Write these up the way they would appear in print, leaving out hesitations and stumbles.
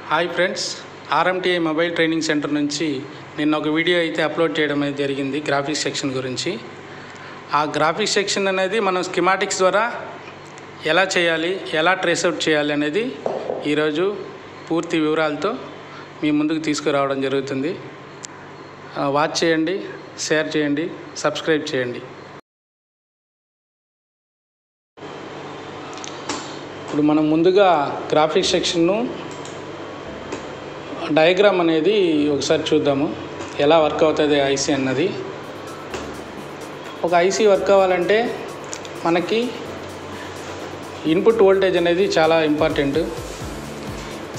Hi friends, RMTI mobile training centre నుంచి నిన్న ఒక వీడియో అయితే అప్లోడ్ చేయడం అనేది జరిగింది గ్రాఫిక్స్ సెక్షన్ గురించి. ఆ గ్రాఫిక్స్ సెక్షన్ అనేది మనం స్కీమాటిక్స్ ద్వారా ఎలా చేయాలి, ఎలా ట్రేస్అవుట్ చేయాలి అనేది ఈరోజు పూర్తి వివరాలతో మీ ముందుకు తీసుకురావడం జరుగుతుంది. వాచ్ చేయండి, షేర్ చేయండి, సబ్స్క్రైబ్ చేయండి. ఇప్పుడు మనం ముందుగా గ్రాఫిక్స్ సెక్షన్ను డయాగ్రామ్ అనేది ఒకసారి చూద్దాము, ఎలా వర్క్ అవుతుంది ఐసీ అన్నది. ఒక ఐసీ వర్క్ అవ్వాలంటే మనకి ఇన్పుట్ వోల్టేజ్ అనేది చాలా ఇంపార్టెంట్.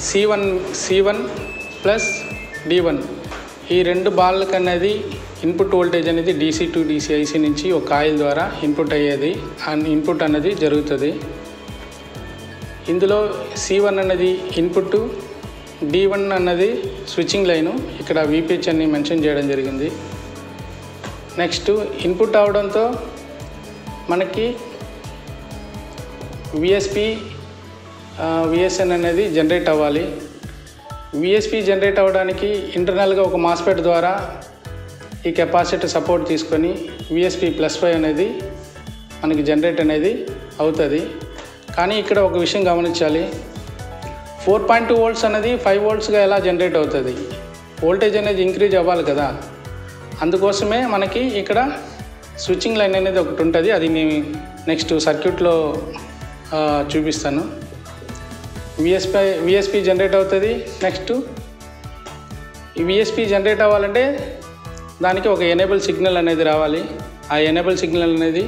C1 ప్లస్ D1 ఈ రెండు బాల్కి అనేది ఇన్పుట్ వోల్టేజ్ అనేది DC టు DC ఐసీ నుంచి ఒక కాయిల్ ద్వారా ఇన్పుట్ అనేది జరుగుతుంది. ఇందులో C1 అనేది ఇన్పుట్, D1 అన్నది స్విచ్చింగ్ లైను. ఇక్కడ VPH అని మెన్షన్ చేయడం జరిగింది. నెక్స్ట్ ఇన్పుట్ అవడంతో మనకి VSN అనేది జనరేట్ అవ్వాలి. VSP జనరేట్ అవ్వడానికి ఇంటర్నల్గా ఒక మాస్ఫెట్ ద్వారా ఈ కెపాసిటర్ సపోర్ట్ తీసుకొని VSP+5 అనేది మనకి జనరేట్ అనేది అవుతుంది. కానీ ఇక్కడ ఒక విషయం గమనించాలి, 4.2 volts అనేది 5 voltsగా ఎలా జనరేట్ అవుతుంది? వోల్టేజ్ అనేది ఇంక్రీజ్ అవ్వాలి కదా. అందుకోసమే మనకి ఇక్కడ స్విచ్చింగ్ లైన్ అనేది ఒకటి ఉంటుంది. అది నేను నెక్స్ట్ సర్క్యూట్లో చూపిస్తాను. VSP జనరేట్ అవుతుంది. నెక్స్ట్ ఈ VSP జనరేట్ అవ్వాలంటే దానికి ఒక ఎనేబుల్ సిగ్నల్ అనేది రావాలి. ఆ ఎనేబుల్ సిగ్నల్ అనేది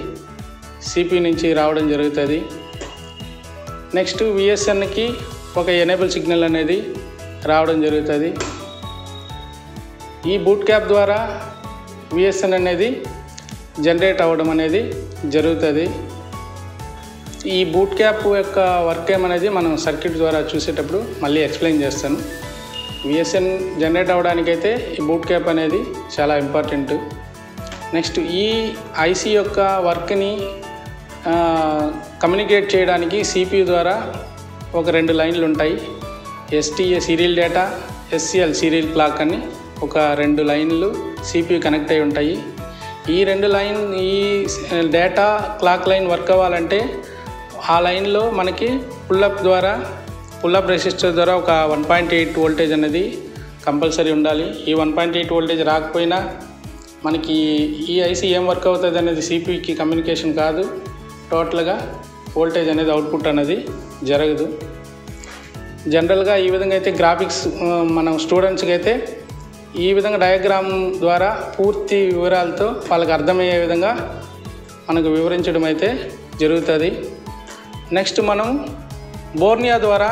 CPU నుంచి రావడం జరుగుతుంది. నెక్స్ట్ VSNకి ఒక ఎనేబుల్ సిగ్నల్ అనేది రావడం జరుగుతుంది. ఈ బూట్ క్యాప్ ద్వారా VSN అనేది జనరేట్ అవ్వడం అనేది జరుగుతుంది. ఈ బూట్ క్యాప్ యొక్క వర్క్ ఏమనేది మనం సర్క్యూట్ ద్వారా చూసేటప్పుడు మళ్ళీ ఎక్స్ప్లెయిన్ చేస్తాను. VSN జనరేట్ అవ్వడానికైతే ఈ బూట్ క్యాప్ అనేది చాలా ఇంపార్టెంట్. నెక్స్ట్ ఈ ఐసీ యొక్క వర్క్ని కమ్యూనికేట్ చేయడానికి CPU ద్వారా ఒక 2 లైన్లు ఉంటాయి. STA serial data, SCL serial clock అని ఒక 2 లైన్లు CPU కనెక్ట్ అయి ఉంటాయి. ఈ డేటా క్లాక్ లైన్ వర్క్ అవ్వాలంటే ఆ లైన్లో మనకి పుల్లప్ రెసిస్టర్ ద్వారా ఒక 1.8 వోల్టేజ్ అనేది కంపల్సరీ ఉండాలి. ఈ 1.8 వోల్టేజ్ రాకపోయినా మనకి ఈ ఐసీ ఏం వర్క్ అవుతుంది అనేది CPUకి కమ్యూనికేషన్ కాదు. టోటల్గా వోల్టేజ్ అనేది అవుట్పుట్ అనేది జరగదు. జనరల్గా ఈ విధంగా అయితే గ్రాఫిక్స్ మనం స్టూడెంట్స్కి అయితే ఈ విధంగా డయాగ్రామ్ ద్వారా పూర్తి వివరాలతో వాళ్ళకి అర్థమయ్యే విధంగా మనకు వివరించడం అయితే జరుగుతుంది. నెక్స్ట్ మనం బోర్నియా ద్వారా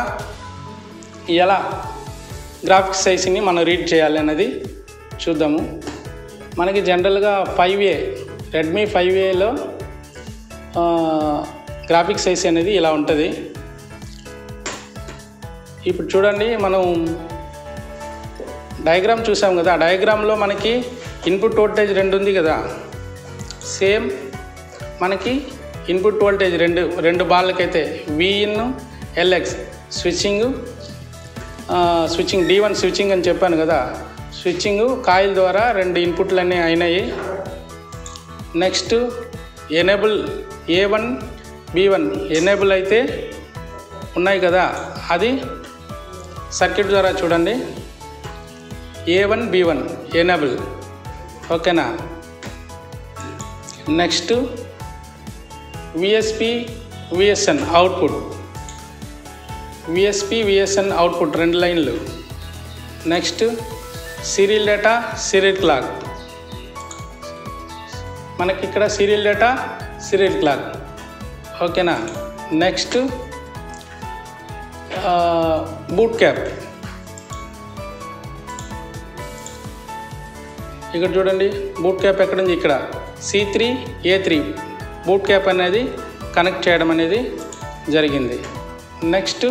ఎలా గ్రాఫిక్స్ సైజ్ని మనం రీడ్ చేయాలి అన్నది చూద్దాము. మనకి జనరల్గా 5A రెడ్మీ 5Aలో గ్రాఫిక్స్ సైజ్ అనేది ఇలా ఉంటుంది. ఇప్పుడు చూడండి, మనం డయాగ్రామ్ చూసాం కదా. ఆ డయాగ్రామ్లో మనకి ఇన్పుట్ వోల్టేజ్ 2 ఉంది కదా. సేమ్ మనకి ఇన్పుట్ వోల్టేజ్ రెండు బాల్లకైతే VIN, LX switching D1 switching అని చెప్పాను కదా. స్విచ్చింగ్ కాయిల్ ద్వారా 2 ఇన్పుట్లు అన్నీ అయినాయి. Next enable A1 B1 enable అయితే ఉన్నాయి కదా. అది సర్క్యూట్ ద్వారా చూడండి, A1 B1 ఎనేబుల్, ఓకేనా. Next VSP VSN output, VSP VSN output 2 లైన్లు. Next serial data serial clock, మనకి ఇక్కడ సీరియల్ డేటా సీరియల్ క్లాక్, ఓకేనా. నెక్స్ట్ బూట్ క్యాప్, ఇక్కడ చూడండి బూట్ క్యాప్ ఎక్కడుంది, ఇక్కడ C3A3 బూట్ క్యాప్ అనేది కనెక్ట్ చేయడం అనేది జరిగింది. నెక్స్ట్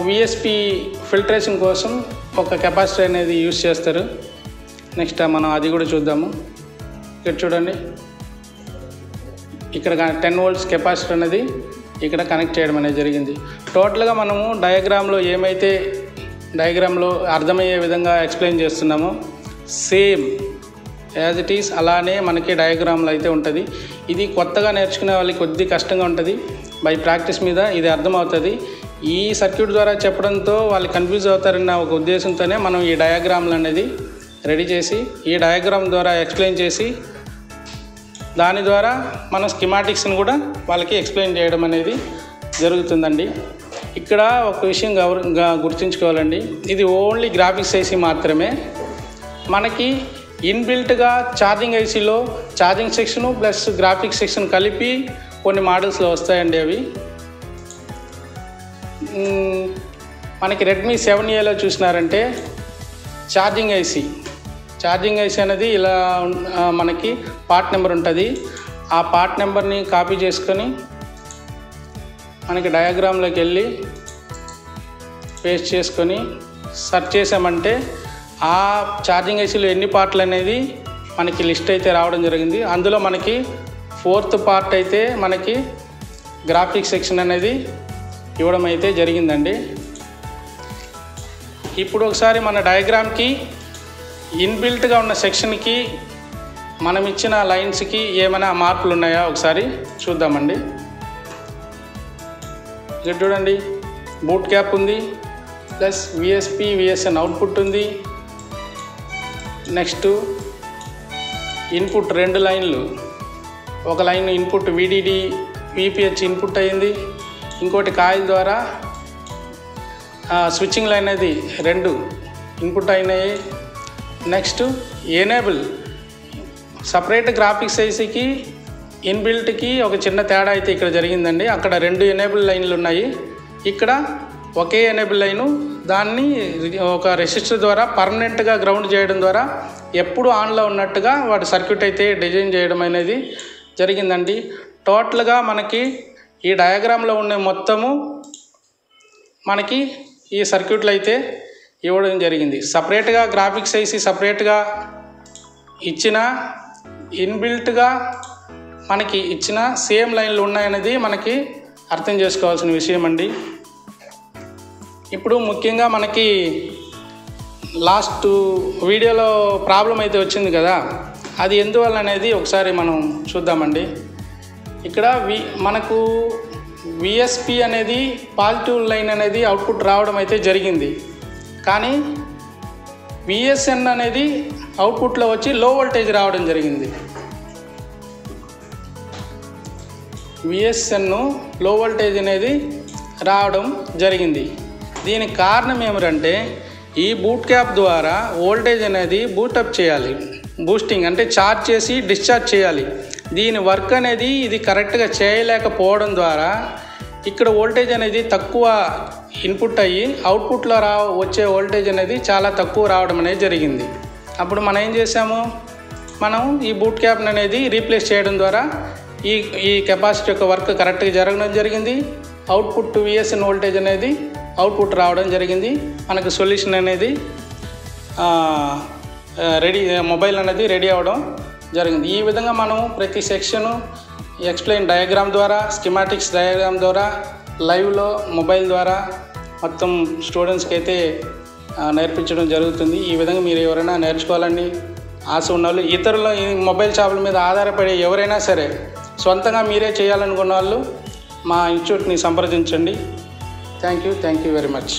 VSP ఫిల్టరేషన్ కోసం ఒక కెపాసిటర్ అనేది యూజ్ చేస్తారు. నెక్స్ట్ మనం అది కూడా చూద్దాము. ఇక్కడ చూడండి, ఇక్కడ 10 volts కెపాసిటర్ అనేది ఇక్కడ కనెక్ట్ చేయడం అనేది జరిగింది. టోటల్గా మనము డయాగ్రామ్లో ఏమైతే డయాగ్రామ్లో అర్థమయ్యే విధంగా ఎక్స్ప్లెయిన్ చేస్తున్నామో సేమ్ యాజ్ ఇట్ ఈస్ అలానే మనకి డయాగ్రామ్లో అయితే ఉంటుంది. ఇది కొత్తగా నేర్చుకునే వాళ్ళకి కొద్ది కష్టంగా ఉంటుంది. బై ప్రాక్టీస్ మీద ఇది అర్థమవుతుంది. ఈ సర్క్యూట్ ద్వారా చెప్పడంతో వాళ్ళు కన్ఫ్యూజ్ అవుతారన్న ఒక ఉద్దేశంతోనే మనం ఈ డయాగ్రామ్లు అనేది రెడీ చేసి ఈ డయాగ్రామ్ ద్వారా ఎక్స్ప్లెయిన్ చేసి దాని ద్వారా మన స్కిమాటిక్స్ని కూడా వాళ్ళకి ఎక్స్ప్లెయిన్ చేయడం అనేది జరుగుతుందండి. ఇక్కడ ఒక విషయం గుర్తుంచుకోవాలండి, ఇది ఓన్లీ గ్రాఫిక్స్ ఐసీ మాత్రమే. మనకి ఇన్బిల్ట్గా ఛార్జింగ్ ఐసీలో charging section plus graphics section కలిపి కొన్ని మోడల్స్లో వస్తాయండి. అవి మనకి రెడ్మీ 7Aలో చూసినారంటే ఛార్జింగ్ ఐసీ అనేది ఇలా మనకి పార్ట్ నెంబర్ ఉంటుంది. ఆ పార్ట్ నెంబర్ని కాపీ చేసుకొని మనకి డయాగ్రామ్లోకి వెళ్ళి పేస్ట్ చేసుకొని సెర్చ్ చేసామంటే ఆ ఛార్జింగ్ ఐసీలో ఎన్ని పార్ట్లు అనేది మనకి లిస్ట్ అయితే రావడం జరిగింది. అందులో మనకి 4th పార్ట్ అయితే మనకి గ్రాఫిక్స్ సెక్షన్ అనేది ఇవ్వడం అయితే జరిగిందండి. ఇప్పుడు ఒకసారి మన డయాగ్రామ్కి ఇన్బిల్ట్గా ఉన్న సెక్షన్కి మనం ఇచ్చిన లైన్స్కి ఏమైనా మార్పులు ఉన్నాయా ఒకసారి చూద్దామండి. ఇక్కడ చూడండి, బూట్ క్యాప్ ఉంది, ప్లస్ విఎస్పి విఎస్ఎన్ అవుట్పుట్ ఉంది. నెక్స్ట్ ఇన్పుట్ 2 లైన్లు, ఒక line input VDD VPH input అయింది, ఇంకోటి కాయిల్ ద్వారా స్విచ్చింగ్ లైన్ అనేది 2 ఇన్పుట్ అయినాయి. నెక్స్ట్ ఎనేబుల్ సపరేట్ గ్రాఫిక్స్ ఐసీకి ఇన్బిల్ట్కి ఒక చిన్న తేడా అయితే ఇక్కడ జరిగిందండి. అక్కడ 2 ఎనేబుల్ లైన్లు ఉన్నాయి, ఇక్కడ ఒకే ఎనేబుల్ లైను. దాన్ని ఒక రెసిస్టర్ ద్వారా పర్మనెంట్గా గ్రౌండ్ చేయడం ద్వారా ఎప్పుడు ఆన్లో ఉన్నట్టుగా వాటి సర్క్యూట్ అయితే డిజైన్ చేయడం అనేది జరిగిందండి. టోటల్గా మనకి ఈ డయాగ్రామ్లో ఉన్న మొత్తము మనకి ఈ సర్క్యూట్లు అయితే ఇవ్వడం జరిగింది. సపరేట్గా గ్రాఫిక్స్ ఐసీ సపరేట్గా ఇచ్చిన ఇన్బిల్ట్గా మనకి ఇచ్చిన సేమ్ లైన్లు ఉన్నాయనేది మనకి అర్థం చేసుకోవాల్సిన విషయం అండి. ఇప్పుడు ముఖ్యంగా మనకి లాస్ట్ వీడియోలో ప్రాబ్లం అయితే వచ్చింది కదా, అది ఎందువల్ల అనేది ఒకసారి మనం చూద్దామండి. ఇక్కడ మనకు విఎస్పి అనేది పాజిటివ్ లైన్ అనేది అవుట్పుట్ రావడం అయితే జరిగింది, కానీ విఎస్ఎన్ అనేది అవుట్పుట్లో వచ్చి లో వోల్టేజ్ రావడం జరిగింది. విఎస్ఎన్ లో వోల్టేజ్ అనేది రావడం జరిగింది. దీనికి కారణం ఏమిటంటే ఈ బూట్ క్యాప్ ద్వారా వోల్టేజ్ అనేది బూటప్ చేయాలి, బూస్టింగ్ అంటే ఛార్జ్ చేసి డిశ్చార్జ్ చేయాలి. దీని వర్క్ అనేది ఇది కరెక్ట్గా చేయలేకపోవడం ద్వారా ఇక్కడ వోల్టేజ్ అనేది తక్కువ ఇన్పుట్ అయ్యి అవుట్పుట్లో వచ్చే వోల్టేజ్ అనేది చాలా తక్కువ రావడం అనేది జరిగింది. అప్పుడు మనం ఏం చేసాము, మనం ఈ బూట్ క్యాప్ని అనేది రీప్లేస్ చేయడం ద్వారా ఈ కెపాసిటీ యొక్క వర్క్ కరెక్ట్గా జరగడం జరిగింది. అవుట్పుట్ విఎస్ఎన్ వోల్టేజ్ అనేది అవుట్పుట్ రావడం జరిగింది. మనకు సొల్యూషన్ అనేది మొబైల్ అనేది రెడీ అవ్వడం జరిగింది. ఈ విధంగా మనం ప్రతి సెక్షను ఎక్స్ప్లెయిన్ డయాగ్రామ్ ద్వారా, స్కిమాటిక్స్ డయాగ్రామ్ ద్వారా, లైవ్లో మొబైల్ ద్వారా మొత్తం స్టూడెంట్స్కి అయితే నేర్పించడం జరుగుతుంది. ఈ విధంగా మీరు ఎవరైనా నేర్చుకోవాలని ఆశ ఉన్నవాళ్ళు, ఇతరుల మొబైల్ షాపుల మీద ఆధారపడి ఎవరైనా సరే సొంతంగా మీరే చేయాలనుకున్న వాళ్ళు మా ఇన్స్టిట్యూట్ని సంప్రదించండి. Thank you very much.